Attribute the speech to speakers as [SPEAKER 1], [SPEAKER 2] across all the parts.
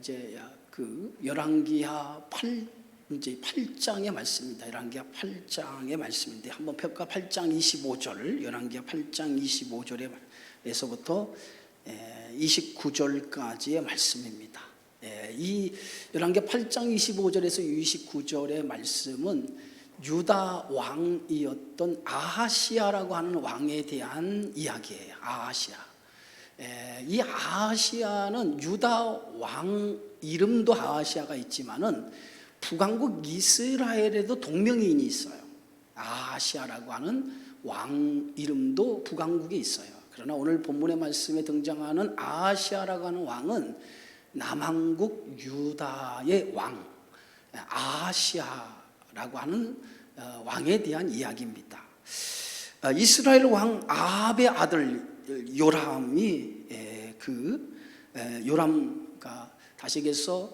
[SPEAKER 1] 이제 그 열왕기하 8장의 말씀입니다. 열왕기하 8장의 말씀인데 한번 펴볼까? 8장 25절, 열왕기하 8장 25절에서부터 29절까지의 말씀입니다. 이 열왕기하 8장 25절에서 29절의 말씀은 유다 왕이었던 아하시아라고 하는 왕에 대한 이야기예요. 아하시아. 이 아하시아는 유다 왕 이름도 아하시아가 있지만은 북왕국 이스라엘에도 동명이인이 있어요. 아하시아라고 하는 왕 이름도 북왕국에 있어요. 그러나 오늘 본문의 말씀에 등장하는 아하시아라고 하는 왕은 남왕국 유다의 왕 아하시아라고 하는 왕에 대한 이야기입니다. 이스라엘 왕 아합의 아들 요람이 요람가 다시 얘기해서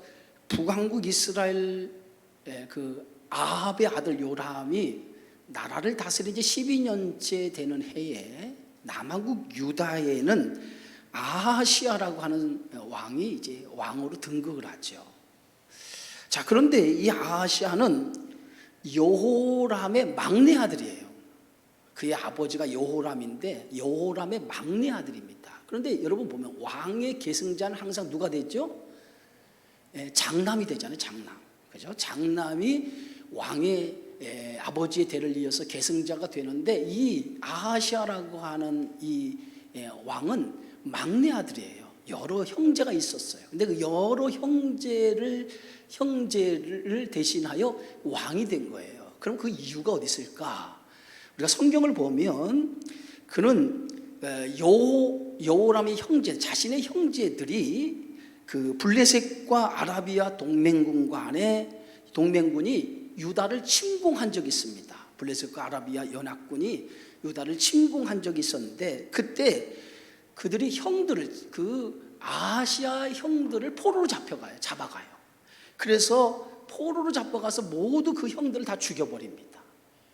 [SPEAKER 1] 북왕국 이스라엘 그 아합의 아들 요람이 나라를 다스린 지 12년째 되는 해에 남왕국 유다에는 아하시아라고 하는 왕이 이제 왕으로 등극을 하죠. 자, 그런데 이 아하시아는 여호람의 막내 아들이에요. 그의 아버지가 여호람인데 여호람의 막내 아들입니다. 그런데 여러분 보면 왕의 계승자는 항상 누가 되죠? 장남이 되잖아요. 장남. 그죠? 장남이 왕의 아버지의 대를 이어서 계승자가 되는데 를 아하시아라고 하는 이 왕은 막내 아들이에요. 여러 형제가 있었어요. 근데 그 여러 형제를 대신하여 왕이 된 거예요. 그럼 그 이유가 어디 있을까? 우리가 성경을 보면 그는 여호람의 형제, 자신의 형제들이 그 블레셋과 아라비아 동맹군 간에 동맹군이 유다를 침공한 적이 있습니다. 블레셋과 아라비아 연합군이 유다를 침공한 적이 있었는데 그때 그들이 형들을 그 아하시아 형들을 포로로 잡아가요. 그래서 포로로 잡아가서 모두 그 형들을 다 죽여버립니다.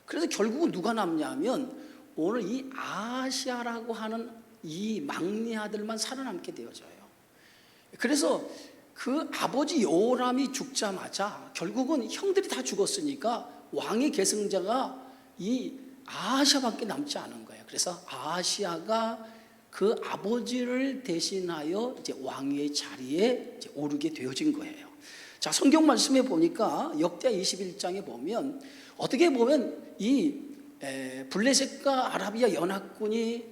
[SPEAKER 1] 그래서 결국은 누가 남냐면 오늘 이 아하시아라고 하는 이 막내 아들만 살아남게 되어져요. 그래서 그 아버지 여호람이 죽자마자 결국은 형들이 다 죽었으니까 왕의 계승자가 이 아하시아밖에 남지 않은 거예요. 그래서 아하시아가 그 아버지를 대신하여 이제 왕의 자리에 이제 오르게 되어진 거예요. 자, 성경 말씀에 보니까 역대하 21장에 보면 어떻게 보면 이 블레셋과 아라비아 연합군이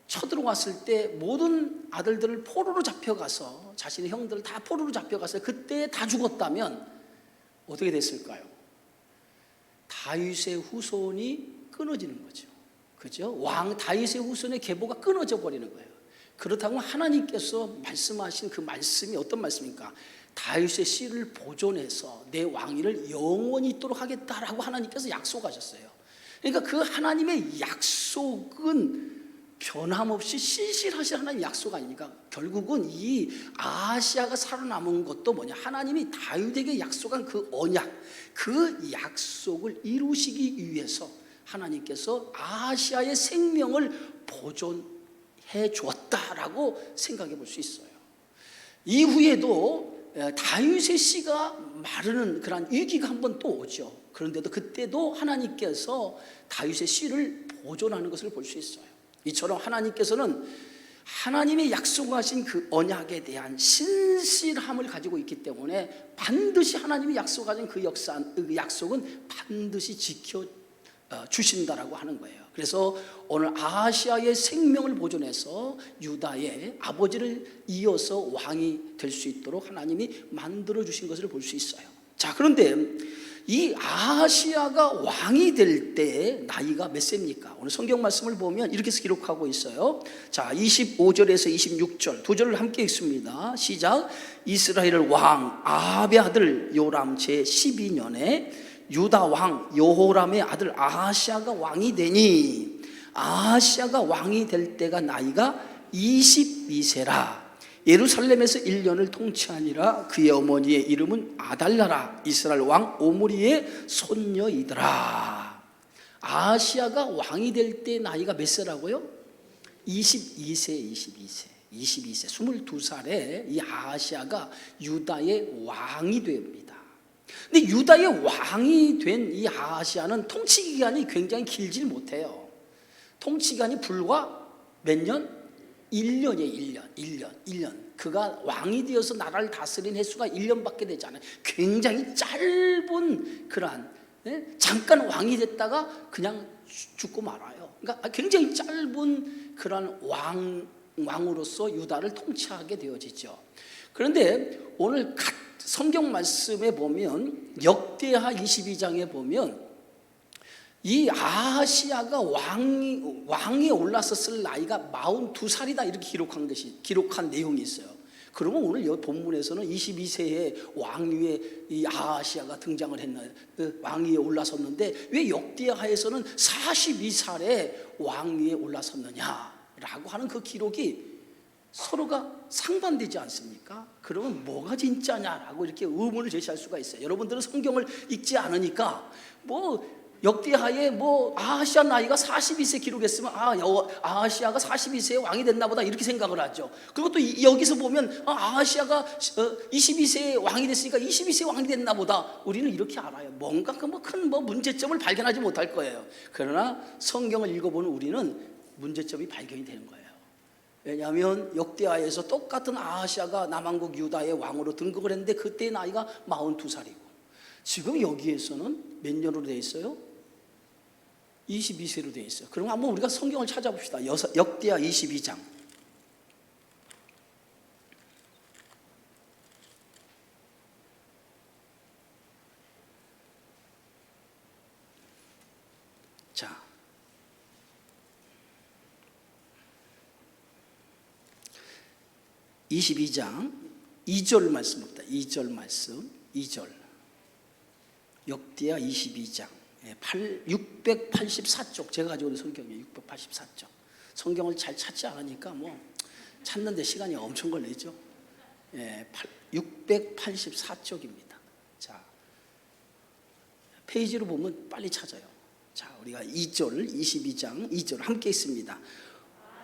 [SPEAKER 1] 쳐들어왔을 때 모든 아들들을 포로로 잡혀가서 자신의 형들을 다 포로로 잡혀가서 그때 다 죽었다면 어떻게 됐을까요? 다윗의 후손이 끊어지는 거죠. 그죠? 왕 다윗의 후손의 계보가 끊어져 버리는 거예요. 그렇다고 하나님께서 말씀하신 그 말씀이 어떤 말씀입니까? 다윗의 씨를 보존해서 내 왕위를 영원히 있도록 하겠다라고 하나님께서 약속하셨어요. 그러니까 그 하나님의 약속은 변함없이 신실하신 하나님의 약속 아닙니까? 결국은 이 아하시아가 살아남은 것도 뭐냐? 하나님이 다윗에게 약속한 그 언약, 그 약속을 이루시기 위해서 하나님께서 아하시아의 생명을 보존해 주었다라고 생각해 볼 수 있어요. 이후에도 다윗의 씨가 마르는 그런 위기가 한 번 또 오죠. 그런데도 그때도 하나님께서 다윗의 씨를 보존하는 것을 볼 수 있어요. 이처럼 하나님께서는 하나님의 약속하신 그 언약에 대한 신실함을 가지고 있기 때문에 반드시 하나님이 약속하신 그 약속은 반드시 지켜 주신다라고 하는 거예요. 그래서 오늘 아하시아의 생명을 보존해서 유다의 아버지를 이어서 왕이 될 수 있도록 하나님이 만들어 주신 것을 볼 수 있어요. 자, 그런데 이 아하시아가 왕이 될 때 나이가 몇 세입니까? 오늘 성경 말씀을 보면 이렇게 기록하고 있어요. 자, 25절에서 26절 두 절을 함께 읽습니다. 시작. 이스라엘 왕 아합의 아들 요람 제 12년에 유다 왕 여호람의 아들 아하시아가 왕이 되니 아하시아가 왕이 될 때가 나이가 22세라. 예루살렘에서 1년을 통치하니라. 그의 어머니의 이름은 아달랴라. 이스라엘 왕 오므리의 손녀이더라. 아하시아가 왕이 될 때 나이가 몇 세라고요? 22세. 22세 22살에 이 아하시아가 유다의 왕이 됩니다. 근데 유다의 왕이 된 이 아하시아는 통치 기간이 굉장히 길지 못해요. 통치 기간이 불과 몇 년? 1년이에요. 1년. 그가 왕이 되어서 나라를 다스린 횟수가 1년밖에 되지 않아요. 굉장히 짧은 그러한, 잠깐 왕이 됐다가 그냥 죽고 말아요. 그러니까 굉장히 짧은 그러한 왕으로서 유다를 통치하게 되어지죠. 그런데 오늘 성경 말씀에 보면 역대하 22장에 보면 이 아하시아가 왕에 올라섰을 나이가 42살이다 이렇게 기록한 내용이 있어요. 그러면 오늘 이 본문에서는 22세의 왕위에 이 아하시아가 등장을 했나요? 왕위에 올라섰는데 왜 역대하에서는 42살에 왕위에 올라섰느냐라고 하는 그 기록이 서로가 상반되지 않습니까? 그러면 뭐가 진짜냐라고 이렇게 의문을 제시할 수가 있어요. 여러분들은 성경을 읽지 않으니까 역대하에 아하시아 나이가 42세 기록했으면 아하시아가 42세에 왕이 됐나 보다 이렇게 생각을 하죠. 그리고 또 여기서 보면 아하시아가 22세에 왕이 됐으니까 22세에 왕이 됐나 보다 우리는 이렇게 알아요. 뭔가 큰 문제점을 발견하지 못할 거예요. 그러나 성경을 읽어보는 우리는 문제점이 발견이 되는 거예요. 왜냐하면 역대하에서 똑같은 아하시아가 남왕국 유다의 왕으로 등극을 했는데 그때의 나이가 42살이고 지금 여기에서는 몇 년으로 되어 있어요? 22세로 되어 있어요. 그럼 한번 우리가 성경을 찾아봅시다. 역대하 22장. 자, 22장 2절 말씀입니다. 2절 말씀. 2절. 역대하 22장 684쪽 제가 가지고 있는 성경이에요. 684쪽. 성경을 잘 찾지 않으니까 찾는데 시간이 엄청 걸리죠. 684쪽입니다. 자, 페이지로 보면 빨리 찾아요. 자, 우리가 2절 22장 2절 함께 있습니다.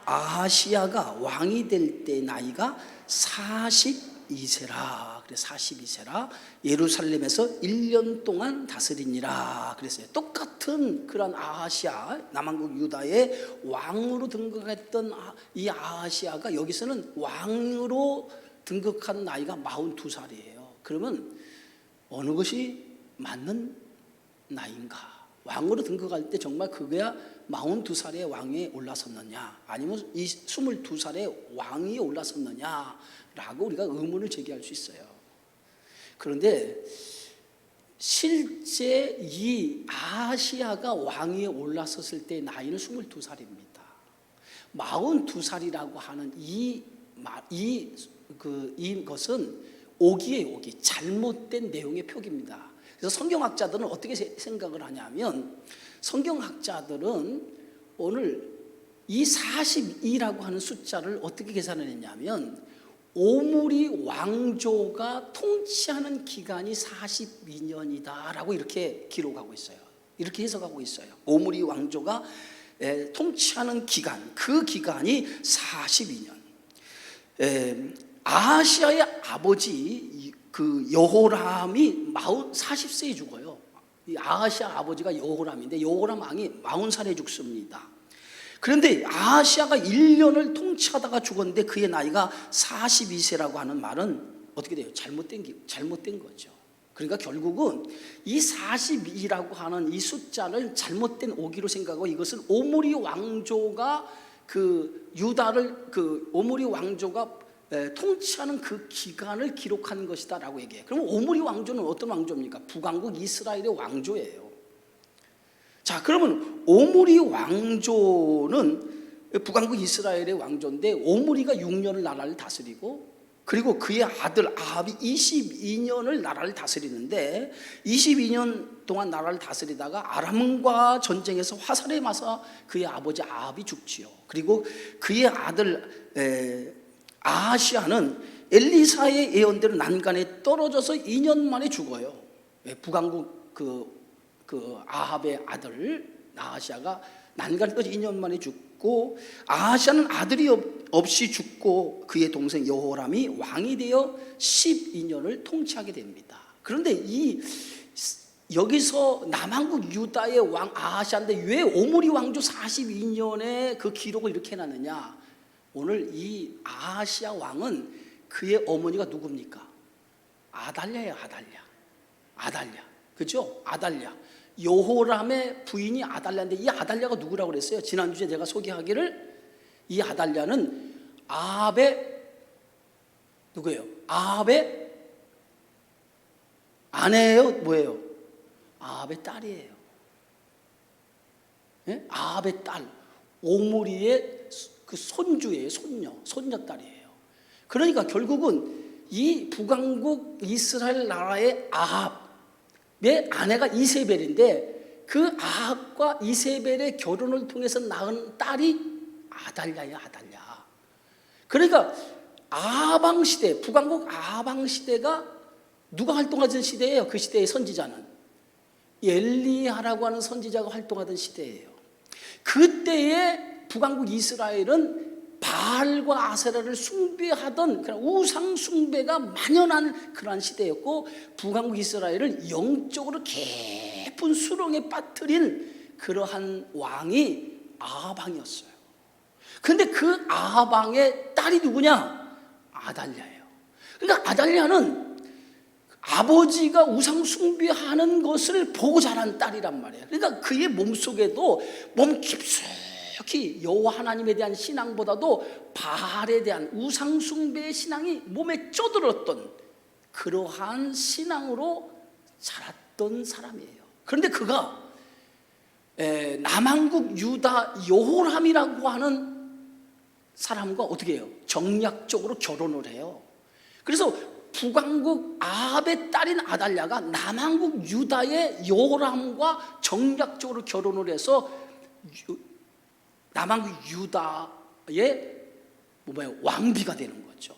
[SPEAKER 1] 아하시아가 왕이 될 때 나이가 42세라. 그래 42세라. 예루살렘에서 1년 동안 다스리니라 그랬어요. 똑같은 그런 아하시아 남왕국 유다의 왕으로 등극했던 이 아하시아가 여기서는 왕으로 등극한 나이가 42살이에요. 그러면 어느 것이 맞는 나이인가? 왕으로 등극할 때 정말 그거야 42살에 왕위에 올라섰느냐 아니면 이 22살에 왕위에 올라섰느냐라고 우리가 의문을 제기할 수 있어요. 그런데 실제 이 아하시아가 왕위에 올라섰을 때 나이는 22살입니다. 42살이라고 하는 이것은 오기예요. 오기. 잘못된 내용의 표기입니다. 그래서 성경학자들은 어떻게 생각을 하냐면 성경학자들은 오늘 이 42라고 하는 숫자를 어떻게 계산을 했냐면 오므리 왕조가 통치하는 기간이 42년이다라고 이렇게 기록하고 있어요. 이렇게 해석하고 있어요. 오므리 왕조가 통치하는 기간, 그 기간이 42년. 아하시아의 아버지 그 여호람이 40세에 죽어요. 이 아하시아 아버지가 여호람인데 여호람 왕이 40살에 죽습니다. 그런데 아하시아가 1년을 통치하다가 죽었는데 그의 나이가 42세라고 하는 말은 어떻게 돼요? 잘못된 거죠. 그러니까 결국은 이 42라고 하는 이 숫자를 잘못된 오기로 생각하고 이것은 오므리 왕조가 오므리 왕조가 통치하는 그 기간을 기록한 것이다라고 얘기해요. 그럼 오므리 왕조는 어떤 왕조입니까? 북왕국 이스라엘의 왕조예요. 자, 그러면 오므리 왕조는 북왕국 이스라엘의 왕조인데 오므리가 6년을 나라를 다스리고 그리고 그의 아들 아합이 22년을 나라를 다스리는데 22년 동안 나라를 다스리다가 아람과 전쟁에서 화살에 맞아 그의 아버지 아합이 죽지요. 그리고 그의 아들 아하시아는 엘리사의 예언대로 난간에 떨어져서 2년 만에 죽어요. 북왕국 그 아합의 아들 아하시아가 난간에 떠서 2년 만에 죽고, 아하시아는 아들이 없이 죽고 그의 동생 여호람이 왕이 되어 12년을 통치하게 됩니다. 그런데 여기서 남한국 유다의 왕 아하시아인데 왜 오므리 왕조 42년에 그 기록을 이렇게 해놨느냐? 오늘 이 아하시아 왕은 그의 어머니가 누굽니까? 아달랴예요. 아달랴. 그죠? 아달랴. 여호람의 부인이 아달랴인데 이 아달랴가 누구라고 그랬어요? 지난주에 제가 소개하기를, 이 아달랴는 아합의 누구예요? 아합의 아내예요? 뭐예요? 아합의 딸이에요. 네? 아합의 딸, 오므리의 그 손주예요. 손녀딸이에요. 그러니까 결국은 이 북왕국 이스라엘 나라의 아합의 아내가 이세벨인데, 그 아합과 이세벨의 결혼을 통해서 낳은 딸이 아달랴예요. 아달랴. 그러니까 아방 시대, 북왕국 아방 시대가 누가 활동하던 시대예요? 그 시대의 선지자는 엘리야라고 하는 선지자가 활동하던 시대예요. 그때의 북왕국 이스라엘은 바알과 아세라를 숭배하던 그런 우상 숭배가 만연한 그러한 시대였고, 북왕국 이스라엘을 영적으로 깊은 수렁에 빠뜨린 그러한 왕이 아하방이었어요. 그런데 그 아하방의 딸이 누구냐? 아달랴예요. 그러니까 아달랴는 아버지가 우상 숭배하는 것을 보고 자란 딸이란 말이에요. 그러니까 그의 몸속에도 몸 깊숙이 여호와 하나님에 대한 신앙보다도 바알에 대한 우상 숭배의 신앙이 몸에 쪼들었던 그러한 신앙으로 자랐던 사람이에요. 그런데 그가 남한국 유다 여호람이라고 하는 사람과 어떻게 해요? 정략적으로 결혼을 해요. 그래서 북왕국 아합의 딸인 아달랴가 남한국 유다의 여호람과 정략적으로 결혼을 해서 남한국 유다의 왕비가 되는 거죠.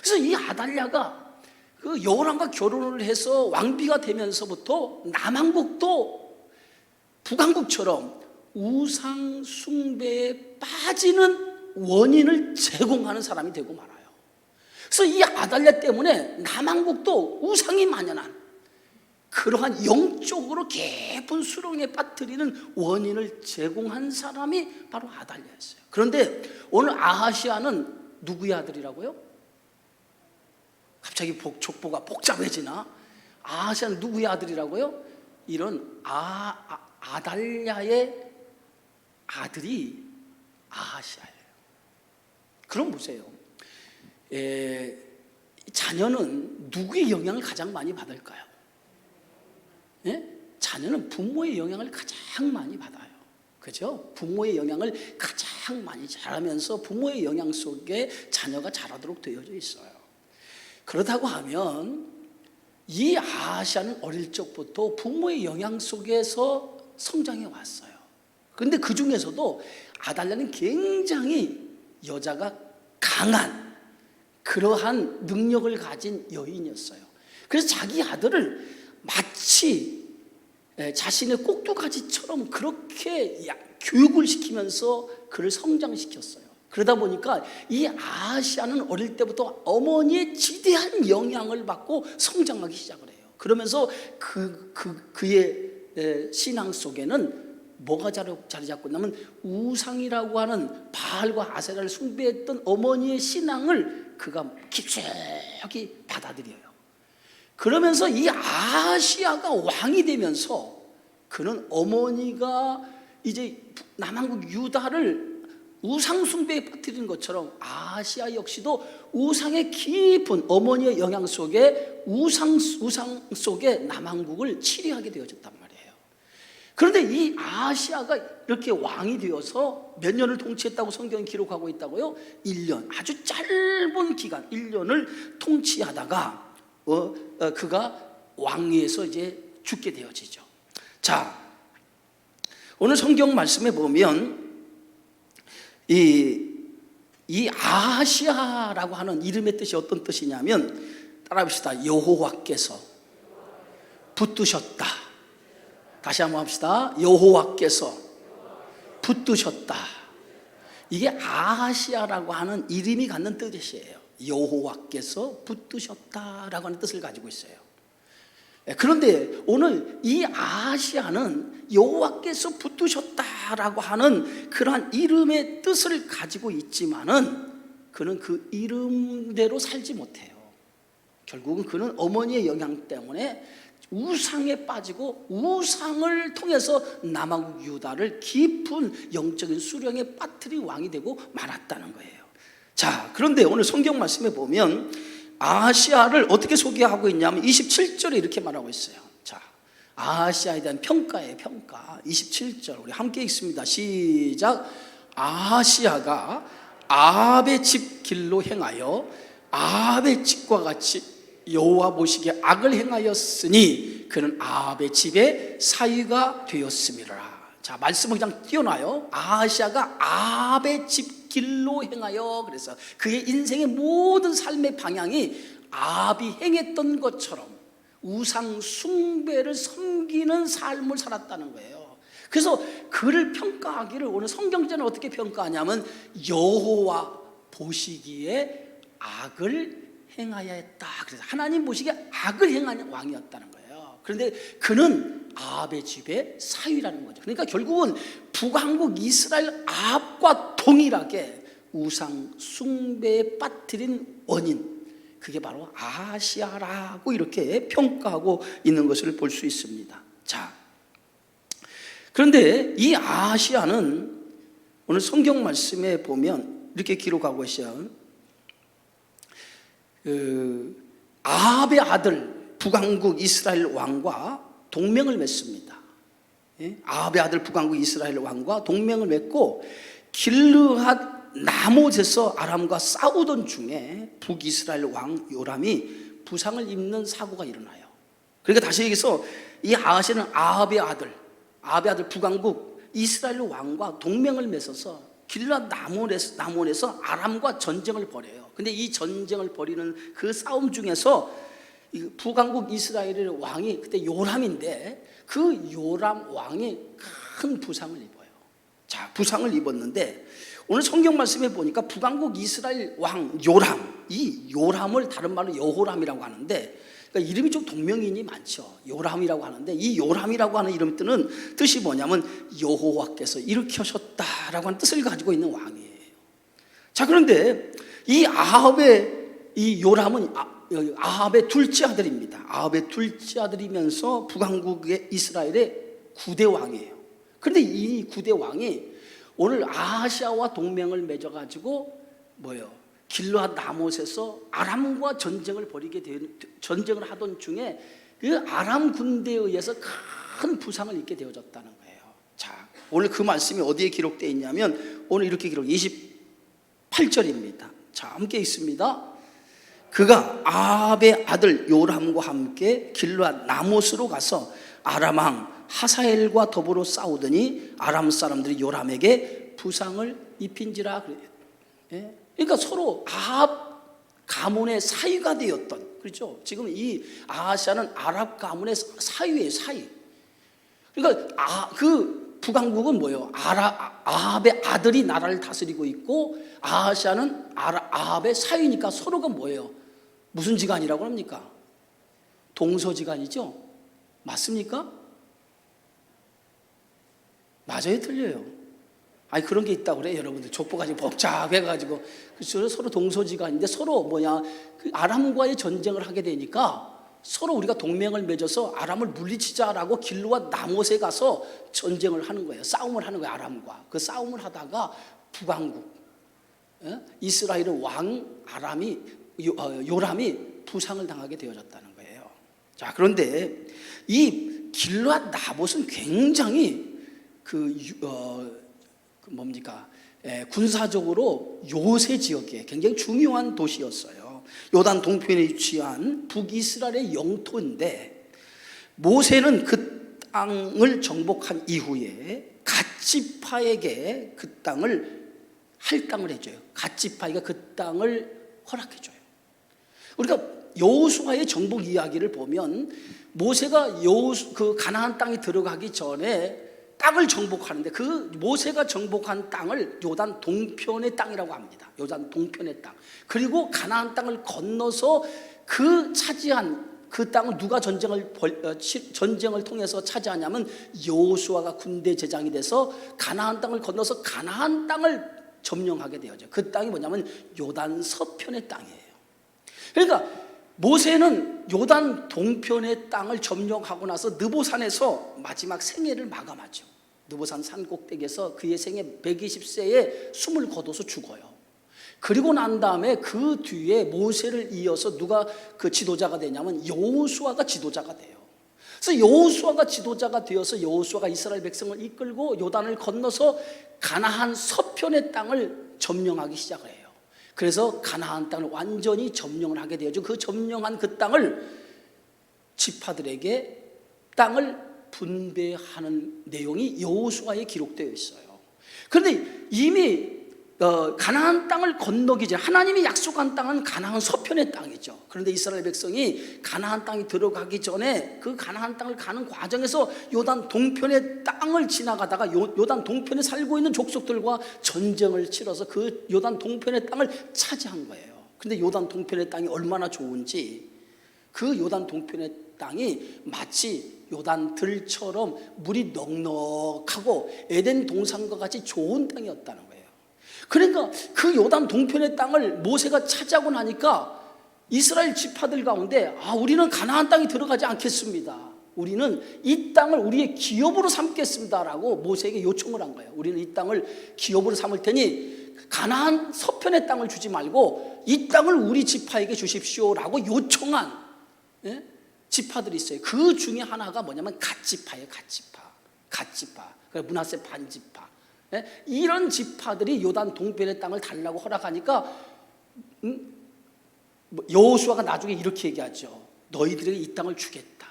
[SPEAKER 1] 그래서 이 아달랴가 그 여호람과 결혼을 해서 왕비가 되면서부터 남한국도 북왕국처럼 우상 숭배에 빠지는 원인을 제공하는 사람이 되고 말아요. 그래서 이 아달랴 때문에 남한국도 우상이 만연한 그러한 영적으로 깊은 수렁에 빠뜨리는 원인을 제공한 사람이 바로 아달랴였어요. 그런데 오늘 아하시아는 누구의 아들이라고요? 갑자기 족보가 복잡해지나? 아하시아는 누구의 아들이라고요? 이런 아달랴의 아들이 아하시아예요. 그럼 보세요. 자녀는 누구의 영향을 가장 많이 받을까요? 자녀는 부모의 영향을 가장 많이 받아요. 그죠? 부모의 영향을 가장 많이 자라면서 부모의 영향 속에 자녀가 자라도록 되어져 있어요. 그렇다고 하면 이 아하시아는 어릴 적부터 부모의 영향 속에서 성장해 왔어요. 그런데 그 중에서도 아달랴는 굉장히 여자가 강한 그러한 능력을 가진 여인이었어요. 그래서 자기 아들을 마치 자신의 꼭두가지처럼 그렇게 교육을 시키면서 그를 성장시켰어요. 그러다 보니까 이 아하시아는 어릴 때부터 어머니의 지대한 영향을 받고 성장하기 시작을 해요. 그러면서 그의 신앙 속에는 뭐가 자리 잡고 있냐면 우상이라고 하는 바알과 아세라를 숭배했던 어머니의 신앙을 그가 깊숙이 받아들여요. 그러면서 이 아하시아가 왕이 되면서 그는 어머니가 이제 남한국 유다를 우상 숭배에 빠뜨린 것처럼 아하시아 역시도 우상의 깊은 어머니의 영향 속에 우상 속에 남한국을 치리하게 되어졌단 말이에요. 그런데 이 아하시아가 이렇게 왕이 되어서 몇 년을 통치했다고 성경이 기록하고 있다고요? 1년, 아주 짧은 기간 1년을 통치하다가 그가 왕위에서 이제 죽게 되어지죠. 자, 오늘 성경 말씀에 보면 이 아하시아라고 하는 이름의 뜻이 어떤 뜻이냐면, 따라합시다. 여호와께서 붙드셨다. 다시 한번 합시다. 여호와께서 붙드셨다. 이게 아하시아라고 하는 이름이 갖는 뜻이에요. 여호와께서 붙드셨다라고 하는 뜻을 가지고 있어요. 그런데 오늘 이 아하시아는 여호와께서 붙드셨다라고 하는 그러한 이름의 뜻을 가지고 있지만은 그는 그 이름대로 살지 못해요. 결국은 그는 어머니의 영향 때문에 우상에 빠지고 우상을 통해서 남왕국 유다를 깊은 영적인 수령에 빠뜨린 왕이 되고 말았다는 거예요. 자, 그런데 오늘 성경 말씀에 보면 아하시아를 어떻게 소개하고 있냐면 27절에 이렇게 말하고 있어요. 자, 아하시아에 대한 평가예요. 평가 27절 우리 함께 읽습니다. 시작. 아하시아가 아합의 집 길로 행하여 아합의 집과 같이 여호와 보시기에 악을 행하였으니 그는 아합의 집에 사위가 되었음이라. 자, 말씀은 그냥 띄어놔요. 아하시아가 아합의 집 길로 행하여, 그래서 그의 인생의 모든 삶의 방향이 아합이 행했던 것처럼 우상 숭배를 섬기는 삶을 살았다는 거예요. 그래서 그를 평가하기를 오늘 성경제는 어떻게 평가하냐면 여호와 보시기에 악을 행하여 했다. 그래서 하나님 보시기에 악을 행한 왕이었다는 거예요. 그런데 그는 아합의 집의 사위라는 거죠. 그러니까 결국은 북왕국 이스라엘 아합과 동일하게 우상 숭배에 빠뜨린 원인, 그게 바로 아하시아라고 이렇게 평가하고 있는 것을 볼 수 있습니다. 자, 그런데 이 아하시아는 오늘 성경 말씀에 보면 이렇게 기록하고 있어요. 아합의 아들 북왕국 이스라엘 왕과 동맹을 맺습니다. 아합의 아들 북왕국 이스라엘 왕과 동맹을 맺고 길르앗 나못에서 아람과 싸우던 중에 북이스라엘 왕 요람이 부상을 입는 사고가 일어나요. 그러니까 다시 얘기해서 이 아하시아는 아합의 아들 북왕국 이스라엘 왕과 동맹을 맺어서 길르앗 나몬에서 아람과 전쟁을 벌여요. 근데 이 전쟁을 벌이는 그 싸움 중에서 북왕국 이스라엘의 왕이 그때 요람인데 그 요람 왕이 큰 부상을 입어요. 자, 부상을 입었는데 오늘 성경 말씀에 보니까 북왕국 이스라엘 왕 요람, 이 요람을 다른 말로 여호람이라고 하는데, 그러니까 이름이 좀 동명이인이 많죠. 요람이라고 하는데 이 요람이라고 하는 이름 뜻이 뭐냐면 여호와께서 일으켜셨다라고 하는 뜻을 가지고 있는 왕이에요. 자, 그런데 이 아합의 이 요람은 아합의 둘째 아들입니다. 아합의 둘째 아들이면서 북왕국의 이스라엘의 9대 왕이에요. 그런데 이 9대 왕이 오늘 아하시아와 동맹을 맺어가지고 길르앗 나못에서 아람과 전쟁을 하던 중에 그 아람 군대에 의해서 큰 부상을 입게 되어졌다는 거예요. 자, 오늘 그 말씀이 어디에 기록되어 있냐면 오늘 이렇게 28절입니다. 자, 함께 있습니다. 그가 아합의 아들 요람과 함께 길르앗 나못으로 가서 아람 왕 하사엘과 더불어 싸우더니 아람 사람들이 요람에게 부상을 입힌지라. 그러니까 서로 아합 가문의 사위가 되었던, 그렇죠? 지금 이 아하시아는 아랍 가문의 사위예요, 사위. 그러니까 그 북왕국은 뭐예요? 아합의 아들이 나라를 다스리고 있고 아하시아는 아합의 사위니까 서로가 뭐예요? 무슨 지간이라고 합니까? 동서지간이죠? 맞습니까? 맞아요, 틀려요? 아니, 그런 게 있다고 그래요, 여러분들. 족보가 지금 복잡해가지고. 그래서 서로 동서지간인데 서로 그 아람과의 전쟁을 하게 되니까 서로 우리가 동맹을 맺어서 아람을 물리치자라고 길르앗 나못에 가서 전쟁을 하는 거예요. 싸움을 하는 거예요, 아람과. 그 싸움을 하다가 북왕국 이스라엘의 왕 요람이 부상을 당하게 되어졌다는 거예요. 자, 그런데 이 길르앗 나못은 굉장히 군사적으로 요새 지역에 굉장히 중요한 도시였어요. 요단 동편에 위치한 북이스라엘의 영토인데 모세는 그 땅을 정복한 이후에 갓지파에게 그 땅을 할당을 해줘요. 갓지파에게 그 땅을 허락해줘요. 우리가 여호수아의 정복 이야기를 보면 모세가 그 가나안 땅에 들어가기 전에 땅을 정복하는데 그 모세가 정복한 땅을 요단 동편의 땅이라고 합니다. 요단 동편의 땅. 그리고 가나안 땅을 건너서 그 차지한 그 땅을 누가 전쟁을 통해서 차지하냐면 여호수아가 군대 제장이 돼서 가나안 땅을 건너서 가나안 땅을 점령하게 되어져. 그 땅이 뭐냐면 요단 서편의 땅이에요. 그러니까 모세는 요단 동편의 땅을 점령하고 나서 느보산에서 마지막 생애를 마감하죠. 느보산 산 꼭대기에서 그의 생애 120세에 숨을 거둬서 죽어요. 그리고 난 다음에 그 뒤에 모세를 이어서 누가 그 지도자가 되냐면 여호수아가 지도자가 돼요. 그래서 여호수아가 지도자가 되어서 여호수아가 이스라엘 백성을 이끌고 요단을 건너서 가나안 서편의 땅을 점령하기 시작을 해요. 그래서 가나안 땅을 완전히 점령을 하게 되어죠. 그 점령한 그 땅을 지파들에게 땅을 분배하는 내용이 여호수아에 기록되어 있어요. 그런데 이미 가나안 땅을 건너기 전에 하나님이 약속한 땅은 가나안 서편의 땅이죠. 그런데 이스라엘 백성이 가나안 땅이 들어가기 전에 그 가나안 땅을 가는 과정에서 요단 동편의 땅을 지나가다가 요단 동편에 살고 있는 족속들과 전쟁을 치러서 그 요단 동편의 땅을 차지한 거예요. 그런데 요단 동편의 땅이 얼마나 좋은지, 그 요단 동편의 땅이 마치 요단 들처럼 물이 넉넉하고 에덴 동산과 같이 좋은 땅이었다는 거예요. 그러니까 그 요단 동편의 땅을 모세가 차지하고 나니까 이스라엘 지파들 가운데 우리는 가나안 땅에 들어가지 않겠습니다. 우리는 이 땅을 우리의 기업으로 삼겠습니다라고 모세에게 요청을 한 거예요. 우리는 이 땅을 기업으로 삼을 테니 가나안 서편의 땅을 주지 말고 이 땅을 우리 지파에게 주십시오라고 요청한 지파들이 있어요. 그 중에 하나가 뭐냐면 갓지파예요. 갓지파. 므낫세 반지파. 이런 지파들이 요단 동편의 땅을 달라고 허락하니까 여호수아가 나중에 이렇게 얘기하죠. 너희들에게 이 땅을 주겠다.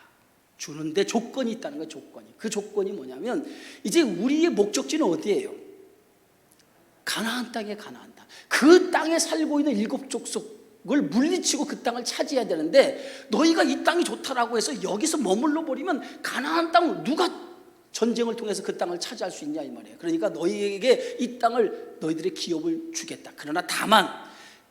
[SPEAKER 1] 주는데 조건이 있다는 거예요. 조건이. 그 조건이 뭐냐면 이제 우리의 목적지는 어디예요? 가나안 땅에 가나안 땅. 그 땅에 살고 있는 일곱 족속을 물리치고 그 땅을 차지해야 되는데 너희가 이 땅이 좋다라고 해서 여기서 머물러 버리면 가나안 땅을 누가 전쟁을 통해서 그 땅을 차지할 수 있냐 이 말이에요. 그러니까 너희에게 이 땅을 너희들의 기업을 주겠다. 그러나 다만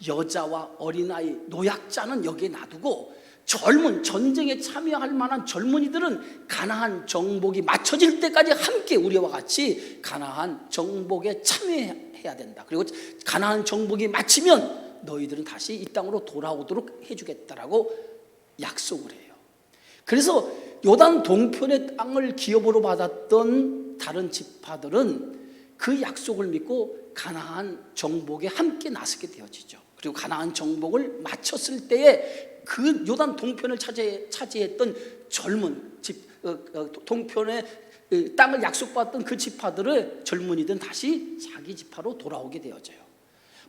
[SPEAKER 1] 여자와 어린아이, 노약자는 여기에 놔두고 젊은 전쟁에 참여할 만한 젊은이들은 가나안 정복이 맞춰질 때까지 함께 우리와 같이 가나안 정복에 참여해야 된다. 그리고 가나안 정복이 마치면 너희들은 다시 이 땅으로 돌아오도록 해주겠다라고 약속을 해요. 그래서 요단 동편의 땅을 기업으로 받았던 다른 지파들은 그 약속을 믿고 가나안 정복에 함께 나서게 되어지죠. 그리고 가나안 정복을 마쳤을 때에 그 요단 동편을 차지했던 젊은 동편의 땅을 약속받았던 그 지파들의 젊은이들은 다시 자기 지파로 돌아오게 되어져요.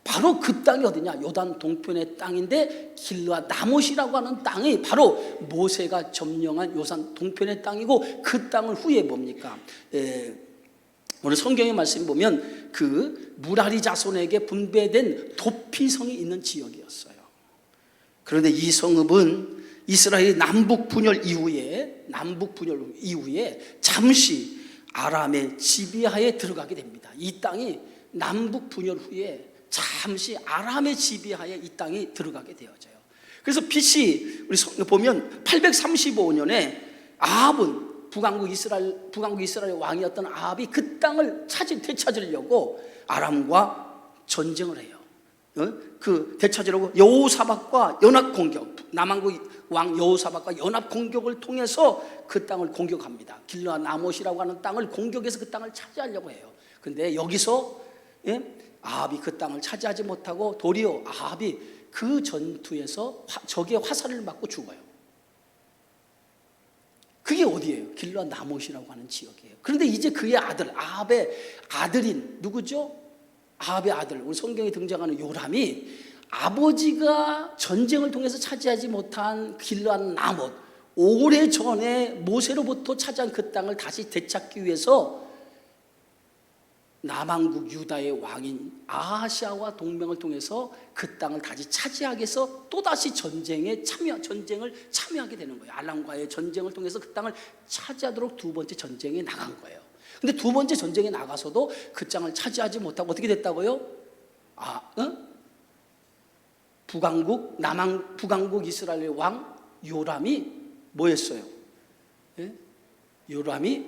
[SPEAKER 1] 바로 그 땅이 어디냐? 요단 동편의 땅인데 길르앗 나못이라고 하는 땅이 바로 모세가 점령한 요단 동편의 땅이고, 그 땅을 후에 뭡니까? 오늘 성경의 말씀 보면 그 무라리 자손에게 분배된 도피성이 있는 지역이었어요. 그런데 이 성읍은 이스라엘의 남북 분열 이후에 잠시 아람의 지배하에 들어가게 됩니다. 이 땅이 남북 분열 후에 잠시 아람의 지배하에 이 땅이 들어가게 되어져요. 그래서 BC 우리 보면 835년에 아합은 북왕국 이스라엘 왕이었던 아합이 그 땅을 되찾으려고 아람과 전쟁을 해요. 그 되찾으려고 여호사밧과 연합 공격, 남왕국 왕 여호사밧과 연합 공격을 통해서 그 땅을 공격합니다. 길르앗 나못이라고 하는 땅을 공격해서 그 땅을 차지하려고 해요. 그런데 여기서 아합이 그 땅을 차지하지 못하고 도리어 아합이 그 전투에서 적의 화살을 맞고 죽어요. 그게 어디예요? 길르앗 나못이라고 하는 지역이에요. 그런데 이제 그의 아들, 아합의 아들인 누구죠? 아합의 아들, 우리 성경에 등장하는 요람이 아버지가 전쟁을 통해서 차지하지 못한 길르앗 나못, 오래전에 모세로부터 차지한 그 땅을 다시 되찾기 위해서 남왕국 유다의 왕인 아하시아와 동맹을 통해서 그 땅을 다시 차지하기 위해서 또다시 전쟁을 참여하게 되는 거예요. 알람과의 전쟁을 통해서 그 땅을 차지하도록 두 번째 전쟁에 나간 거예요. 근데 두 번째 전쟁에 나가서도 그 땅을 차지하지 못하고 어떻게 됐다고요? 북왕국 이스라엘의 왕 요람이 뭐였어요? 예? 요람이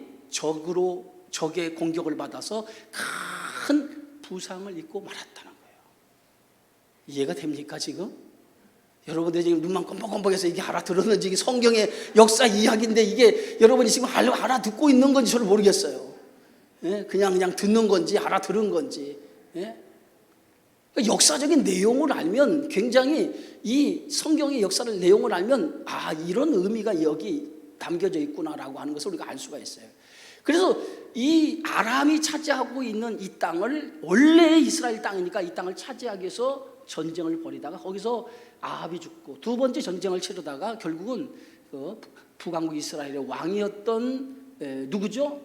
[SPEAKER 1] 적의 공격을 받아서 큰 부상을 입고 말았다는 거예요. 이해가 됩니까 지금? 여러분들이 지금 눈만 껌뻑껌뻑해서 이게 알아들었는지, 이게 성경의 역사 이야기인데 이게 여러분이 지금 알아듣고 있는 건지 저는 모르겠어요. 예? 그냥 듣는 건지 알아들은 건지. 예? 역사적인 내용을 알면, 굉장히 이 성경의 역사를 내용을 알면 이런 의미가 여기 담겨져 있구나라고 하는 것을 우리가 알 수가 있어요. 그래서 이 아람이 차지하고 있는 이 땅을, 원래 이스라엘 땅이니까 이 땅을 차지하기 위해서 전쟁을 벌이다가 거기서 아합이 죽고, 두 번째 전쟁을 치르다가 결국은 그 북왕국 이스라엘의 왕이었던 누구죠?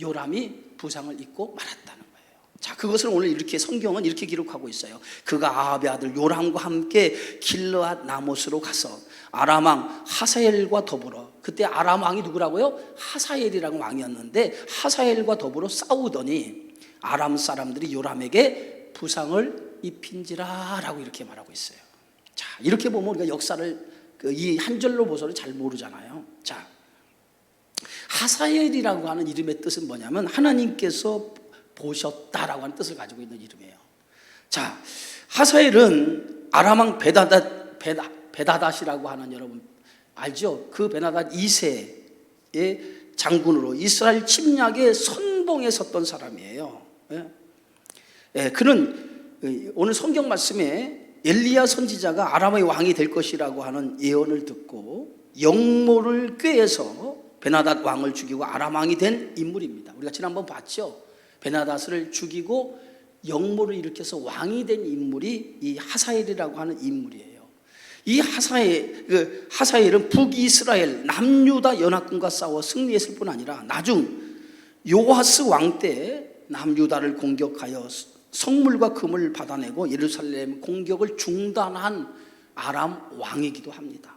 [SPEAKER 1] 요람이 부상을 입고 말았다는 거예요. 자, 그것을 오늘 이렇게 성경은 이렇게 기록하고 있어요. 그가 아합의 아들 요람과 함께 길르앗 나못으로 가서 아람 왕 하사엘과 더불어, 그때 아람 왕이 누구라고요? 하사엘이라는 왕이었는데 하사엘과 더불어 싸우더니 아람 사람들이 요람에게 부상을 입힌지라라고 이렇게 말하고 있어요. 자, 이렇게 보면 우리가 역사를 이 한 절로 보서는 잘 모르잖아요. 자, 하사엘이라고 하는 이름의 뜻은 뭐냐면 하나님께서 보셨다라고 하는 뜻을 가지고 있는 이름이에요. 자, 하사엘은 아람 왕 베다닷이라고 하는, 여러분 알죠? 그 베나닷 2세의 장군으로 이스라엘 침략의 선봉에 섰던 사람이에요. 그는 오늘 성경 말씀에 엘리야 선지자가 아람의 왕이 될 것이라고 하는 예언을 듣고 영모를 꾀해서 베나닷 왕을 죽이고 아람 왕이 된 인물입니다. 우리가 지난번 봤죠? 베나닷을 죽이고 영모를 일으켜서 왕이 된 인물이 이 하사엘이라고 하는 인물이에요. 이 하사엘은 북이스라엘 남유다 연합군과 싸워 승리했을 뿐 아니라 나중 요아스 왕 때 남유다를 공격하여 성물과 금을 받아내고 예루살렘 공격을 중단한 아람 왕이기도 합니다.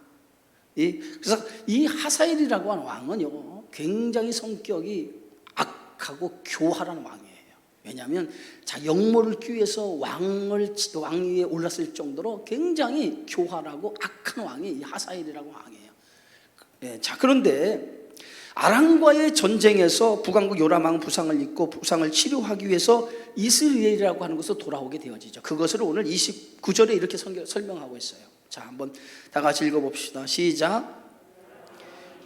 [SPEAKER 1] 그래서 이 하사엘이라고 하는 왕은요, 굉장히 성격이 악하고 교활한 왕이에요. 왜냐하면 영모를 꾀해서 왕 위에 올랐을 정도로 굉장히 교활하고 악한 왕이 이 하사엘이라고 왕이에요. 자, 그런데 아람과의 전쟁에서 북왕국 요람 왕 부상을 입고 부상을 치료하기 위해서 이스라엘이라고 하는 곳으로 돌아오게 되어지죠. 그것을 오늘 29절에 이렇게 설명하고 있어요. 자, 한번 다 같이 읽어봅시다. 시작.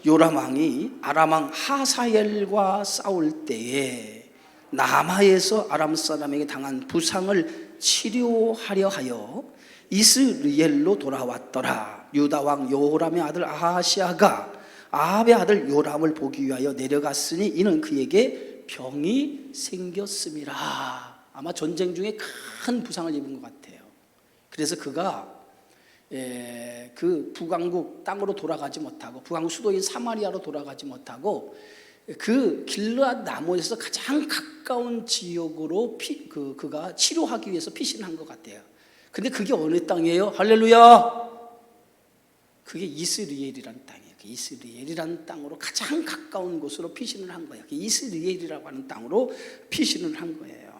[SPEAKER 1] 요람 왕이 아람 왕 하사엘과 싸울 때에 남하에서 아람 사람에게 당한 부상을 치료하려 하여 이스라엘로 돌아왔더라. 유다 왕 요람의 아들 아하시아가 아합의 아들 요람을 보기 위하여 내려갔으니 이는 그에게 병이 생겼음이라. 아마 전쟁 중에 큰 부상을 입은 것 같아요. 그래서 그가 그 북왕국 땅으로 돌아가지 못하고, 북왕국 수도인 사마리아로 돌아가지 못하고, 그 길르앗 나못에서 가장 가까운 지역으로 그가 치료하기 위해서 피신한 것 같아요. 근데 그게 어느 땅이에요? 할렐루야! 그게 이스라엘이라는 땅이에요. 이스라엘이라는 땅으로 가장 가까운 곳으로 피신을 한 거예요. 이스라엘이라고 하는 땅으로 피신을 한 거예요.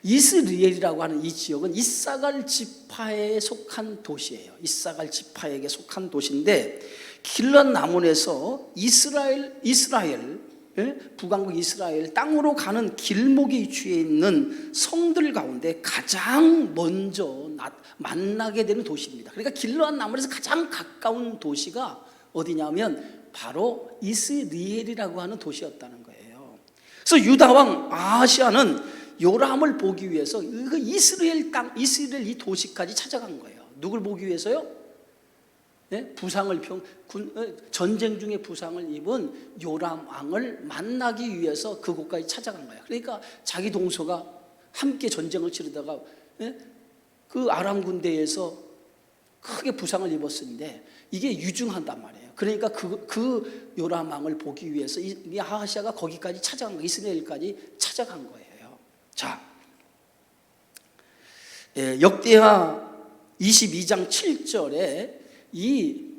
[SPEAKER 1] 이스라엘이라고 하는 이 지역은 이사갈 지파에 속한 도시예요. 이사갈 지파에게 속한 도시인데, 길르앗 나몬에서 이스라엘 북왕국 이스라엘 땅으로 가는 길목에 위치해 있는 성들 가운데 가장 먼저 만나게 되는 도시입니다. 그러니까 길르앗 나몬에서 가장 가까운 도시가 어디냐면 바로 이스라엘이라고 하는 도시였다는 거예요. 그래서 유다 왕 아하시아는 요람을 보기 위해서 그 이스라엘 이 도시까지 찾아간 거예요. 누굴 보기 위해서요? 전쟁 중에 부상을 입은 요람 왕을 만나기 위해서 그곳까지 찾아간 거예요. 그러니까 자기 동서가 함께 전쟁을 치르다가 그 아람 군대에서 크게 부상을 입었는데 이게 유증한단 말이에요. 그러니까 그 요람 왕을 보기 위해서 이 아하시아가 거기까지 찾아간 거예요. 이스라엘까지 찾아간 거예요. 자, 역대하 22장 7절에 이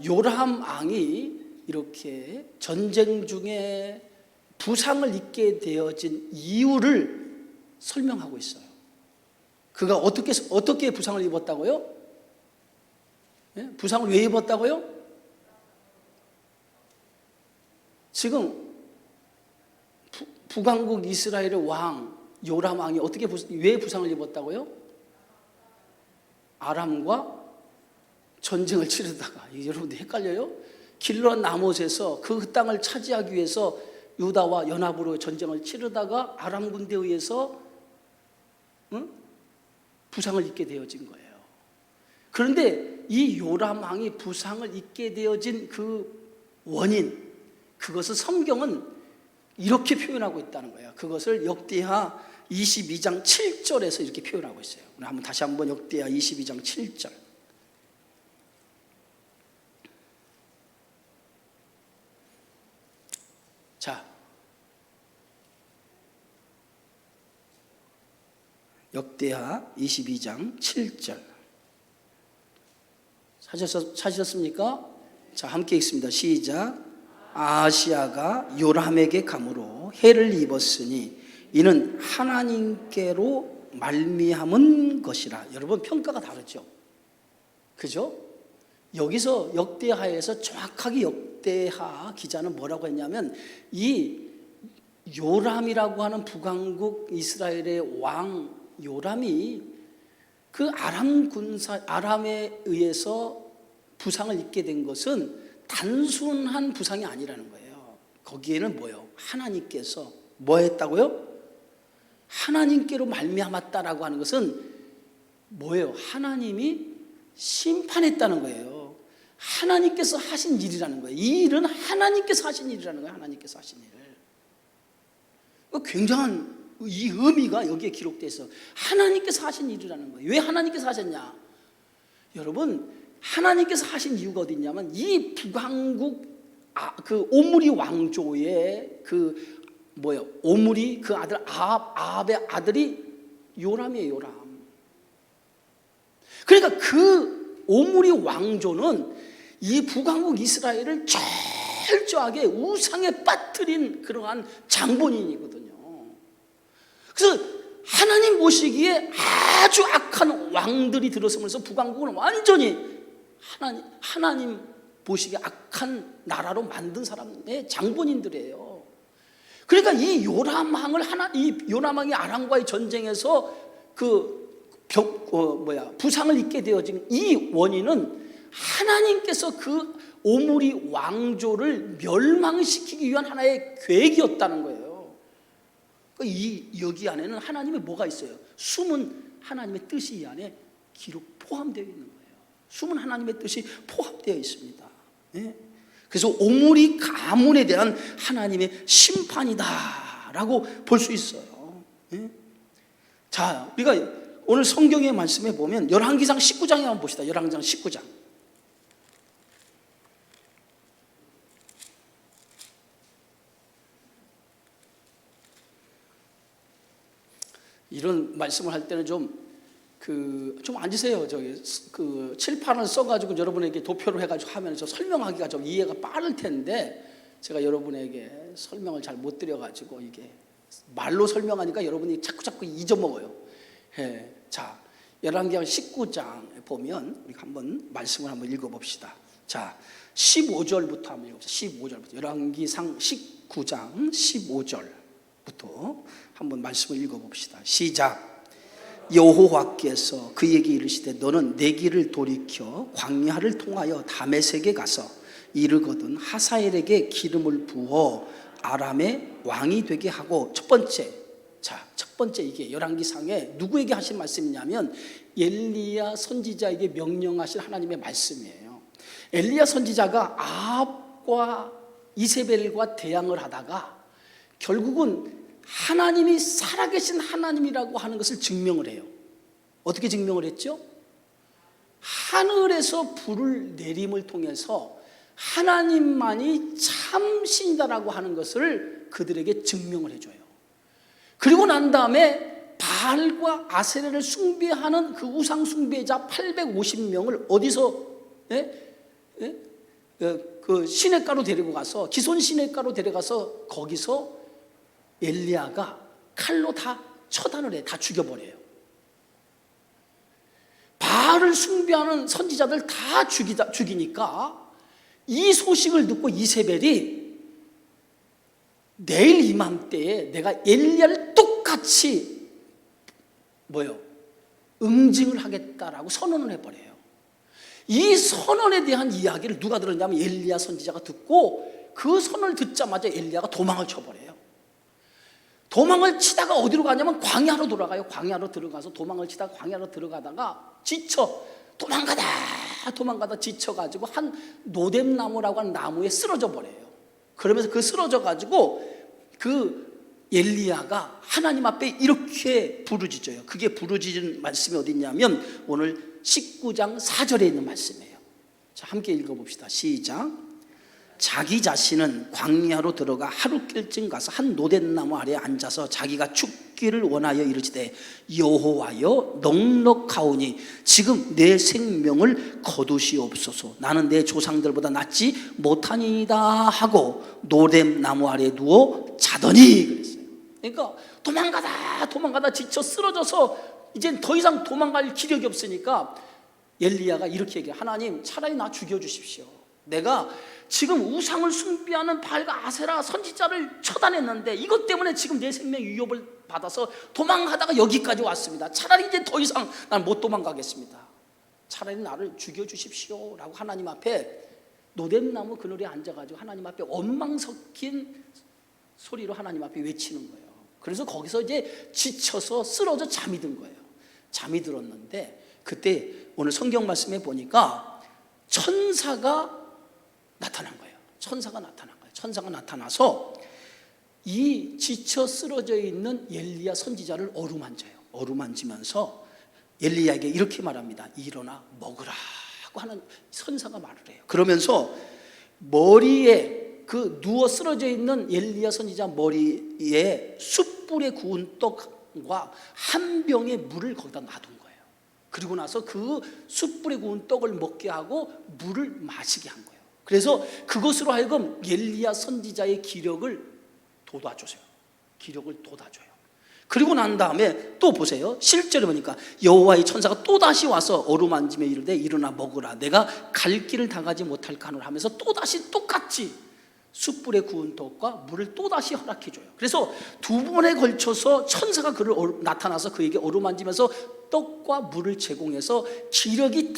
[SPEAKER 1] 요람 왕이 이렇게 전쟁 중에 부상을 입게 되어진 이유를 설명하고 있어요. 그가 어떻게 부상을 입었다고요? 예? 부상을 왜 입었다고요? 지금 북왕국 이스라엘의 왕 요람 왕이 왜 부상을 입었다고요? 아람과 전쟁을 치르다가, 여러분들 헷갈려요? 길르앗 라못에서 그 땅을 차지하기 위해서 유다와 연합으로 전쟁을 치르다가 아람 군대에 의해서 부상을 입게 되어진 거예요. 그런데 이 요람 왕이 부상을 입게 되어진 그 원인, 그것을 성경은 이렇게 표현하고 있다는 거예요. 그것을 역대하 22장 7절에서 이렇게 표현하고 있어요. 다시 한번 역대하 22장 7절. 자, 역대하 22장 7절. 찾으셨습니까? 자, 함께 읽습니다. 시작. 아하시야가 요람에게 감으로 해를 입었으니 이는 하나님께로 말미암은 것이라. 여러분, 평가가 다르죠? 그죠? 여기서 역대하에서 정확하게 역대하 기자는 뭐라고 했냐면, 이 요람이라고 하는 북왕국 이스라엘의 왕 요람이 그 아람에 의해서 부상을 입게 된 것은 단순한 부상이 아니라는 거예요. 거기에는 뭐예요? 하나님께서 뭐 했다고요? 하나님께로 말미암았다라고 하는 것은 뭐예요? 하나님이 심판했다는 거예요. 하나님께서 하신 일이라는 거예요. 이 일은 하나님께서 하신 일이라는 거예요. 하나님께서 하신 일. 굉장한 이 의미가 여기에 기록되어 있어. 하나님께서 하신 일이라는 거예요. 왜 하나님께서 하셨냐? 여러분, 하나님께서 하신 이유가 어디 있냐면, 이 북왕국 그 오므리 왕조의 오므리 그 아들 아합의 아들이 요람이에요. 요람. 그러니까 그 오므리 왕조는 이 북왕국 이스라엘을 철저하게 우상에 빠뜨린 그러한 장본인이거든요. 그래서 하나님 보시기에 아주 악한 왕들이 들어서면서 북왕국은 완전히 하나님 보시기에 악한 나라로 만든 사람의 장본인들이에요. 그러니까 이 요람왕이 아람과의 전쟁에서 부상을 입게 되어진 이 원인은 하나님께서 그 오므리 왕조를 멸망시키기 위한 하나의 계획이었다는 거예요. 여기 안에는 하나님의 뭐가 있어요? 숨은 하나님의 뜻이 이 안에 포함되어 있는 거예요. 숨은 하나님의 뜻이 포함되어 있습니다. 예? 그래서 오므리 가문에 대한 하나님의 심판이다라고 볼 수 있어요. 예? 자, 우리가 오늘 성경의 말씀에 보면 열왕기상 19장에 한번 봅시다. 열왕기상 19장. 이런 말씀을 할 때는 좀 앉으세요. 칠판을 써가지고 여러분에게 도표를 해가지고 하면 설명하기가 좀 이해가 빠를 텐데, 제가 여러분에게 설명을 잘 못 드려가지고 이게 말로 설명하니까 여러분이 자꾸 잊어먹어요. 예. 자, 열왕기상 19장에 보면 우리 한번 말씀을 한번 읽어봅시다. 자, 15절부터 한번 읽어봅시다. 15절부터 열왕기상 19장 15절부터 한번 말씀을 읽어봅시다. 시작. 여호와께서 그에게 이르시되 너는 내 길을 돌이켜 광야를 통하여 다메섹에 가서 이르거든 하사엘에게 기름을 부어 아람의 왕이 되게 하고. 첫 번째 이게 열왕기상에 누구에게 하신 말씀이냐면 엘리야 선지자에게 명령하신 하나님의 말씀이에요. 엘리야 선지자가 아합과 이세벨과 대항을 하다가 결국은 하나님이 살아계신 하나님이라고 하는 것을 증명을 해요. 어떻게 증명을 했죠? 하늘에서 불을 내림을 통해서 하나님만이 참 신이다라고 하는 것을 그들에게 증명을 해줘요. 그리고 난 다음에 바알과 아세라를 숭배하는 그 우상 숭배자 850명을 어디서 그 시냇가로 데리고 가서, 기손 시냇가로 데려가서 거기서 엘리야가 칼로 다 처단을 해, 다 죽여버려요. 바알을 숭배하는 선지자들 다 죽이니까 이 소식을 듣고 이세벨이 내일 이맘때에 내가 엘리야를 똑같이 응징을 하겠다라고 선언을 해버려요. 이 선언에 대한 이야기를 누가 들었냐면 엘리야 선지자가 듣고 그 선언을 듣자마자 엘리야가 도망을 쳐버려요. 도망을 치다가 어디로 가냐면 광야로 돌아가요. 광야로 들어가서 도망을 치다가 광야로 들어가다가 지쳐 도망가다 지쳐가지고 한 노뎀나무라고 하는 나무에 쓰러져 버려요. 그러면서 그 쓰러져 가지고 그 엘리야가 하나님 앞에 이렇게 부르짖어요. 그게 부르짖은 말씀이 어디 있냐면 오늘 19장 4절에 있는 말씀이에요. 자, 함께 읽어봅시다. 시작. 자기 자신은 광야로 들어가 하루길쯤 가서 한 노댓나무 아래에 앉아서 자기가 죽기를 원하여 이르시되 여호와여 넉넉하오니 지금 내 생명을 거두시옵소서. 나는 내 조상들보다 낫지 못하니이다 하고 노뎀나무 아래에 누워 자더니 그랬어요. 그러니까 도망가다 지쳐 쓰러져서 이젠 더 이상 도망갈 기력이 없으니까 엘리야가 이렇게 얘기해요. 하나님, 차라리 나 죽여주십시오. 내가 지금 우상을 숭배하는 바알과 아세라 선지자를 처단했는데 이것 때문에 지금 내 생명 위협을 받아서 도망가다가 여기까지 왔습니다. 차라리 이제 더 이상 난 못 도망가겠습니다. 차라리 나를 죽여주십시오 라고 하나님 앞에 노뎀나무 그늘에 앉아가지고 하나님 앞에 원망 섞인 소리로 하나님 앞에 외치는 거예요. 그래서 거기서 이제 지쳐서 쓰러져 잠이 든 거예요. 잠이 들었는데 그때 오늘 성경 말씀에 보니까 천사가 나타난 거예요. 천사가 나타나서 이 지쳐 쓰러져 있는 엘리야 선지자를 어루만지면서 엘리야에게 이렇게 말합니다. 일어나 먹으라고 하는 선사가 말을 해요. 그러면서 머리에 그 누워 쓰러져 있는 엘리야 선지자 머리에 숯불에 구운 떡과 한 병의 물을 거기다 놔둔 거예요. 그리고 나서 그 숯불에 구운 떡을 먹게 하고 물을 마시게 한 거예요. 그래서 그것으로 하여금 엘리야 선지자의 기력을 돋아줘요. 그리고 난 다음에 또 보세요. 실제로 보니까 여호와의 천사가 또다시 와서 어루만지며 이르되 일어나 먹으라. 내가 갈 길을 다 가지 못할까 하노라 하면서 또다시 똑같이 숯불에 구운 떡과 물을 또다시 허락해줘요. 그래서 두 번에 걸쳐서 천사가 나타나서 그에게 어루만지면서 떡과 물을 제공해서 기력이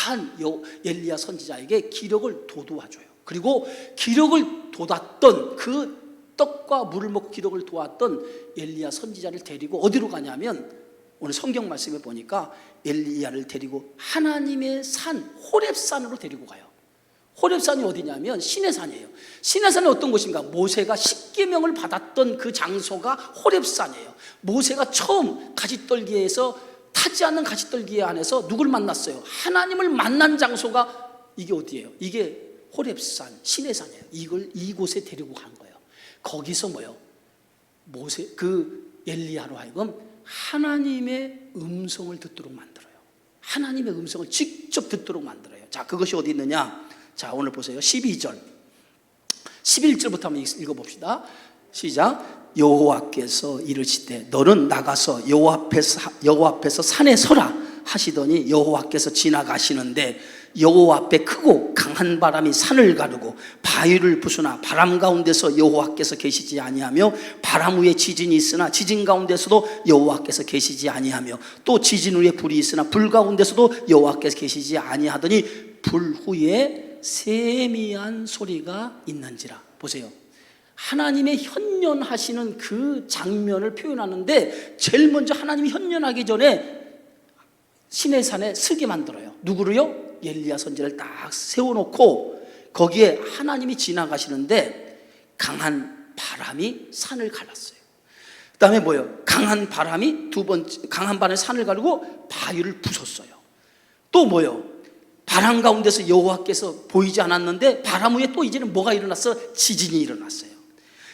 [SPEAKER 1] 다한 엘리야 선지자에게 기력을 돋워줘요. 그리고 기력을 돋았던 그 떡과 물을 먹고 기력을 도왔던 엘리야 선지자를 데리고 어디로 가냐면 오늘 성경 말씀에 보니까 엘리야를 데리고 하나님의 산 호렙산으로 데리고 가요. 호렙산이 어디냐면 시내산이에요. 시내산은 어떤 곳인가? 모세가 십계명을 받았던 그 장소가 호렙산이에요. 모세가 처음 가시떨기에서 타지 않는 가시떨기 안에서 누굴 만났어요? 하나님을 만난 장소가 이게 어디예요? 이게 호렙산, 시내산이에요. 이곳에 데리고 간 거예요. 거기서 엘리야로 하여금 하나님의 음성을 듣도록 만들어요. 하나님의 음성을 직접 듣도록 만들어요. 자, 그것이 어디 있느냐? 자, 오늘 보세요. 11절부터 한번 읽어봅시다. 시작. 여호와께서 이르시되 너는 나가서 여호와 앞에서 산에 서라 하시더니 여호와께서 지나가시는데 여호와 앞에 크고 강한 바람이 산을 가르고 바위를 부수나 바람 가운데서 여호와께서 계시지 아니하며 바람 후에 지진이 있으나 지진 가운데서도 여호와께서 계시지 아니하며 또 지진 후에 불이 있으나 불 가운데서도 여호와께서 계시지 아니하더니 불 후에 세미한 소리가 있는지라. 보세요. 하나님의 현현하시는 그 장면을 표현하는데 제일 먼저 하나님이 현현하기 전에 시내산에 서게 만들어요. 누구를요? 엘리야 선지자를 딱 세워놓고 거기에 하나님이 지나가시는데 강한 바람이 산을 갈랐어요. 그 다음에 뭐예요? 강한 바람이 강한 바람이 산을 가르고 바위를 부쉈어요. 또 뭐예요? 바람 가운데서 여호와께서 보이지 않았는데 바람 후에 또 이제는 뭐가 일어났어? 지진이 일어났어요.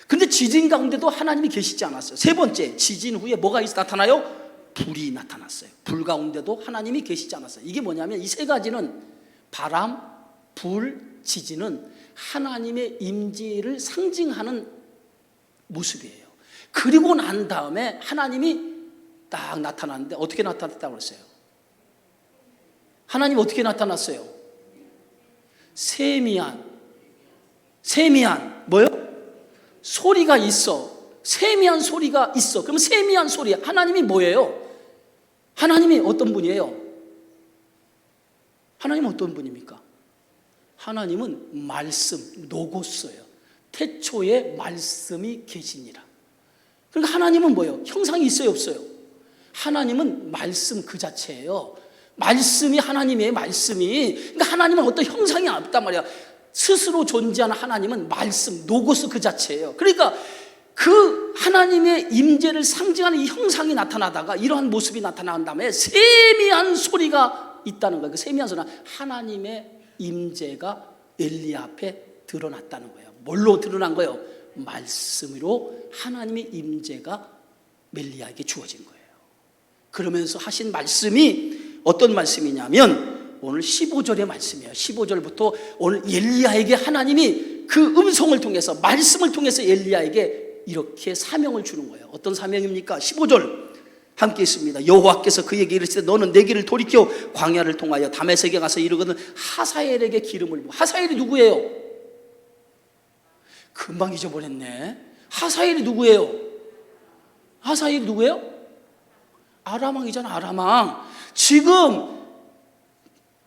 [SPEAKER 1] 근데 지진 가운데도 하나님이 계시지 않았어요. 세 번째, 지진 후에 뭐가 나타나요? 불이 나타났어요. 불 가운데도 하나님이 계시지 않았어요. 이게 뭐냐면 이 세 가지는 바람, 불, 지진은 하나님의 임재를 상징하는 모습이에요. 그리고 난 다음에 하나님이 딱 나타났는데 어떻게 나타났다고 그랬어요? 하나님 어떻게 나타났어요? 세미한 뭐요? 소리가 있어. 세미한 소리가 있어. 그럼 세미한 소리, 하나님이 뭐예요? 하나님이 어떤 분이에요? 하나님은 어떤 분입니까? 하나님은 말씀, 로고스예요. 태초에 말씀이 계시니라. 그러니까 하나님은 뭐예요? 형상이 있어요, 없어요? 하나님은 말씀 그 자체예요. 말씀이 하나님의 말씀이. 그러니까 하나님은 어떤 형상이 없단 말이야. 스스로 존재하는 하나님은 말씀, 로고스 그 자체예요. 그러니까 그 하나님의 임재를 상징하는 이 형상이 나타나다가 이러한 모습이 나타난 다음에 세미한 소리가 있다는 거예요. 그 세미한 소리는 하나님의 임재가 엘리야 앞에 드러났다는 거예요. 뭘로 드러난 거예요? 말씀으로 하나님의 임재가 엘리야에게 주어진 거예요. 그러면서 하신 말씀이 어떤 말씀이냐면 오늘 15절의 말씀이에요. 15절부터 오늘 엘리야에게 하나님이 그 음성을 통해서, 말씀을 통해서 엘리야에게 이렇게 사명을 주는 거예요. 어떤 사명입니까? 15절 함께 있습니다. 여호와께서 그에게 이르시되 너는 내 길을 돌이켜 광야를 통하여 다메섹에 가서 이르거든 하사엘에게 기름을 부어. 하사엘이 누구예요? 금방 잊어버렸네. 하사엘이 누구예요? 하사엘이 누구예요? 아람왕이잖아. 아람왕. 지금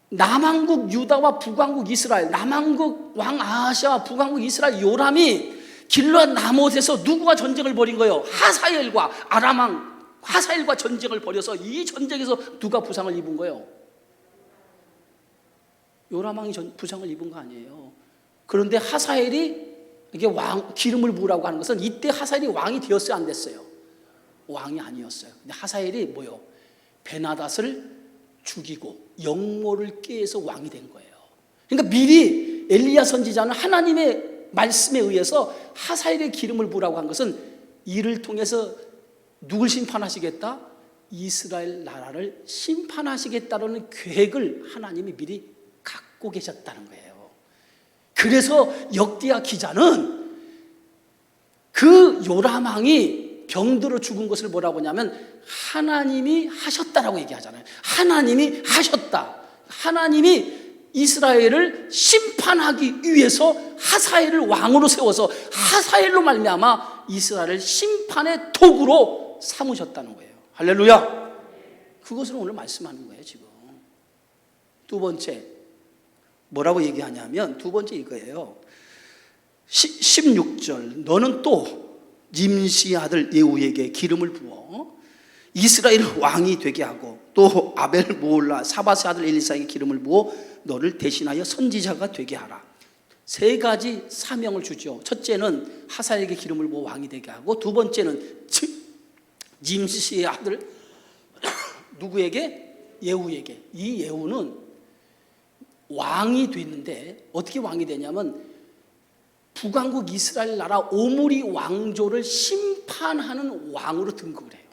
[SPEAKER 1] 남왕국 유다와 북왕국 이스라엘, 남왕국 왕 아하시아와 북왕국 이스라엘 요람이 길르앗 라못에서 누구와 전쟁을 벌인 거예요? 하사엘과 아람왕 하사엘과 전쟁을 벌여서 이 전쟁에서 누가 부상을 입은 거예요? 요람왕이 부상을 입은 거 아니에요. 그런데 하사엘이 이게 기름을 부으라고 하는 것은 이때 하사엘이 왕이 되었어요, 안 됐어요? 왕이 아니었어요. 근데 하사엘이 뭐요? 베나닷을 죽이고 영모를 꾀해서 왕이 된 거예요. 그러니까 미리 엘리야 선지자는 하나님의 말씀에 의해서 하사엘의 기름을 부으라고 한 것은 이를 통해서 누굴 심판하시겠다? 이스라엘 나라를 심판하시겠다는 계획을 하나님이 미리 갖고 계셨다는 거예요. 그래서 역대하 기자는 그 요람 왕이 병들어 죽은 것을 뭐라고 하냐면 하나님이 하셨다라고 얘기하잖아요. 하나님이 하셨다. 하나님이 이스라엘을 심판하기 위해서 하사엘을 왕으로 세워서 하사엘로 말미암아 이스라엘을 심판의 도구로 삼으셨다는 거예요. 할렐루야. 그것을 오늘 말씀하는 거예요. 지금 두 번째 뭐라고 얘기하냐면 두 번째 이거예요. 16절 너는 또 nim시 아들 예후에게 기름을 부어 이스라엘 왕이 되게 하고 또 아벨 모올라 사바스 아들 엘리사에게 기름을 부어 너를 대신하여 선지자가 되게 하라. 세 가지 사명을 주죠. 첫째는 하사엘에게 기름을 부어 왕이 되게 하고, 두 번째는 nim시의 아들 누구에게? 예후에게. 이 예후는 왕이 됐는데 어떻게 왕이 되냐면 북왕국 이스라엘 나라 오므리 왕조를 심판하는 왕으로 등극을 해요.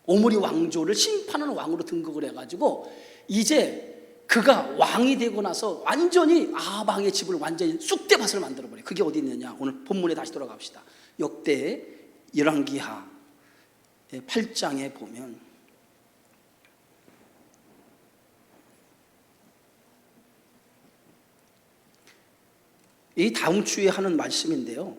[SPEAKER 1] 오므리 왕조를 심판하는 왕으로 등극을 해가지고 이제 그가 왕이 되고 나서 완전히 아합 왕의 집을 완전히 쑥대밭을 만들어버려요. 그게 어디 있느냐? 오늘 본문에 다시 돌아갑시다. 역대 열왕기하 8장에 보면 이 다음 주에 하는 말씀인데요.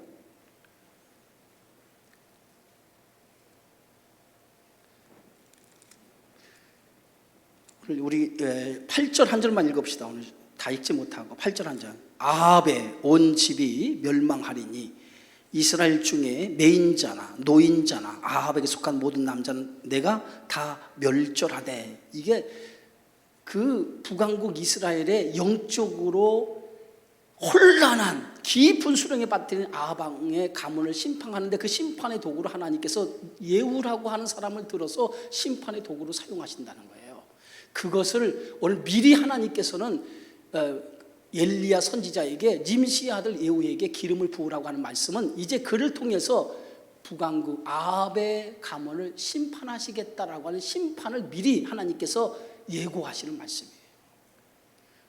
[SPEAKER 1] 우리 8절 한 절만 읽읍시다. 오늘 다 읽지 못하고 8절 한 절. 아합의 온 집이 멸망하리니 이스라엘 중에 매인자나 노인자나 아합에게 속한 모든 남자는 내가 다 멸절하되. 이게 그 북왕국 이스라엘의 영적으로 혼란한 깊은 수렁에 빠뜨린 아합 왕의 가문을 심판하는데 그 심판의 도구로 하나님께서 예후라고 하는 사람을 들어서 심판의 도구로 사용하신다는 거예요. 그것을 오늘 미리 하나님께서는 엘리야 선지자에게 nim시의 아들 예후에게 기름을 부으라고 하는 말씀은 이제 그를 통해서 북왕국 아합의 가문을 심판하시겠다라고 하는 심판을 미리 하나님께서 예고하시는 말씀이에요.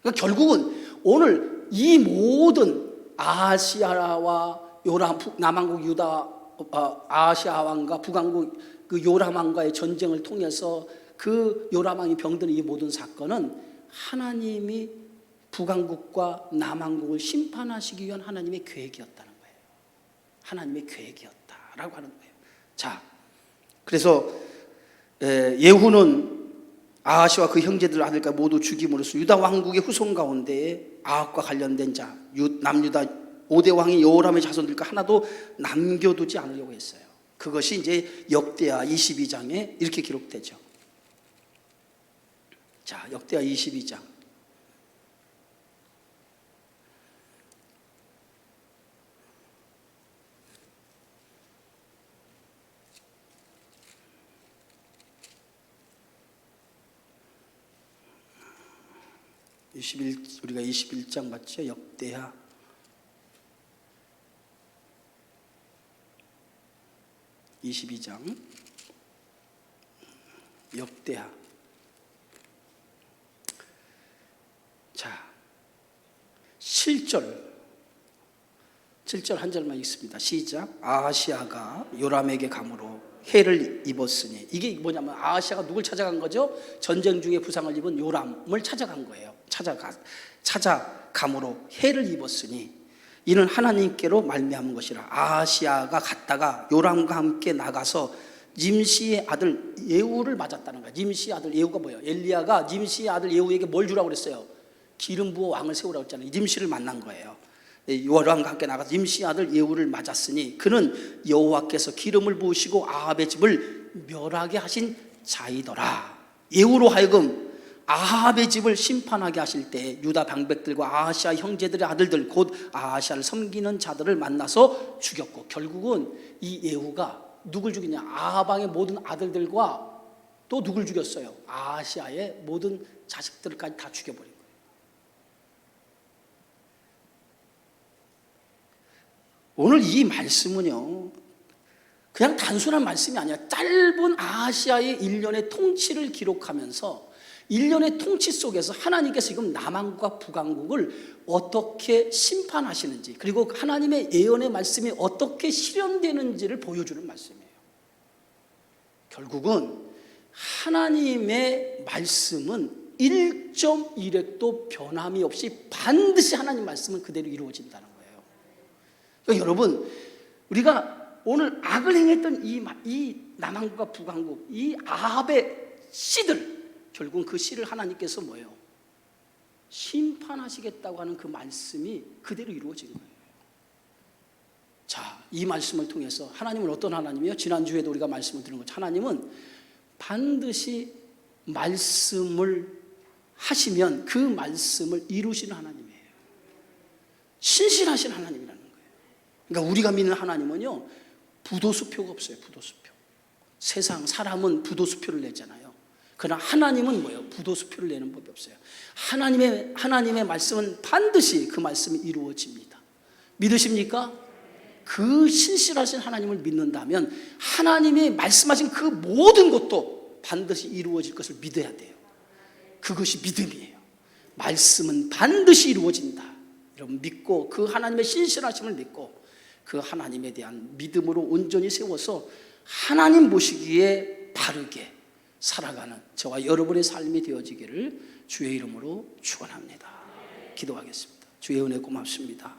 [SPEAKER 1] 그러니까 결국은 오늘 이 모든 아시아와 요람 남왕국 유다 아하시아 왕과 북왕국 그 요람 왕과의 전쟁을 통해서 그 요람 왕이 병드는 이 모든 사건은 하나님이 북왕국과 남왕국을 심판하시기 위한 하나님의 계획이었다는 거예요. 하나님의 계획이었다라고 하는 거예요. 자, 그래서 예후는 아하시와 그 형제들 아들과 모두 죽임으로써 유다 왕국의 후손 가운데에 아합과 관련된 자 남유다 5대 왕이 여호람의 자손들과 하나도 남겨두지 않으려고 했어요. 그것이 이제 역대하 22장에 이렇게 기록되죠. 자, 역대하 22장. 우리가 21장 맞죠? 역대하 22장 역대하. 자, 7절 한 절만 읽습니다. 시작. 아하시아가 요람에게 감으로 해를 입었으니, 이게 뭐냐면 아하시아가 누굴 찾아간 거죠? 전쟁 중에 부상을 입은 요람을 찾아간 거예요. 찾아감으로 해를 입었으니 이는 하나님께로 말미암은 것이라. 아하시아가 갔다가 요람과 함께 나가서 nim시의 아들 예후를 맞았다는 거야. nim시의 아들 예후가 뭐예요? 엘리야가 nim시의 아들 예후에게 뭘 주라고 그랬어요? 기름 부어 왕을 세우라고 했잖아요. nim시를 만난 거예요. 요람과 함께 나가서 nim시의 아들 예후를 맞았으니 그는 여호와께서 기름을 부으시고 아합의 집을 멸하게 하신 자이더라. 예후로 하여금 아합의 집을 심판하게 하실 때 유다 방백들과 아하시아 형제들의 아들들 곧 아하시아를 섬기는 자들을 만나서 죽였고, 결국은 이 예후가 누굴 죽이냐? 아합 왕의 모든 아들들과 또 누굴 죽였어요? 아하시아의 모든 자식들까지 다 죽여버린 거예요. 오늘 이 말씀은요, 그냥 단순한 말씀이 아니라 짧은 아하시아의 일련의 통치를 기록하면서 일련의 통치 속에서 하나님께서 지금 남왕국과 북왕국을 어떻게 심판하시는지, 그리고 하나님의 예언의 말씀이 어떻게 실현되는지를 보여주는 말씀이에요. 결국은 하나님의 말씀은 1.1획도 변함이 없이 반드시 하나님 말씀은 그대로 이루어진다는 거예요. 그러니까 여러분, 우리가 오늘 악을 행했던 이 남왕국과 북왕국, 이 아합의 씨들, 결국은 그 씨를 하나님께서 뭐예요? 심판하시겠다고 하는 그 말씀이 그대로 이루어진 거예요. 자, 이 말씀을 통해서 하나님은 어떤 하나님이에요? 지난주에도 우리가 말씀을 드린 것처럼 하나님은 반드시 말씀을 하시면 그 말씀을 이루시는 하나님이에요. 신실하신 하나님이라는 거예요. 그러니까 우리가 믿는 하나님은요, 부도수표가 없어요. 부도수표. 세상 사람은 부도수표를 내잖아요. 그러나 하나님은 뭐예요? 부도수표를 내는 법이 없어요. 하나님의 말씀은 반드시 그 말씀이 이루어집니다. 믿으십니까? 그 신실하신 하나님을 믿는다면 하나님이 말씀하신 그 모든 것도 반드시 이루어질 것을 믿어야 돼요. 그것이 믿음이에요. 말씀은 반드시 이루어진다. 여러분 믿고, 그 하나님의 신실하심을 믿고 그 하나님에 대한 믿음으로 온전히 세워서 하나님 보시기에 바르게 살아가는 저와 여러분의 삶이 되어지기를 주의 이름으로 축원합니다. 기도하겠습니다. 주의 은혜 고맙습니다.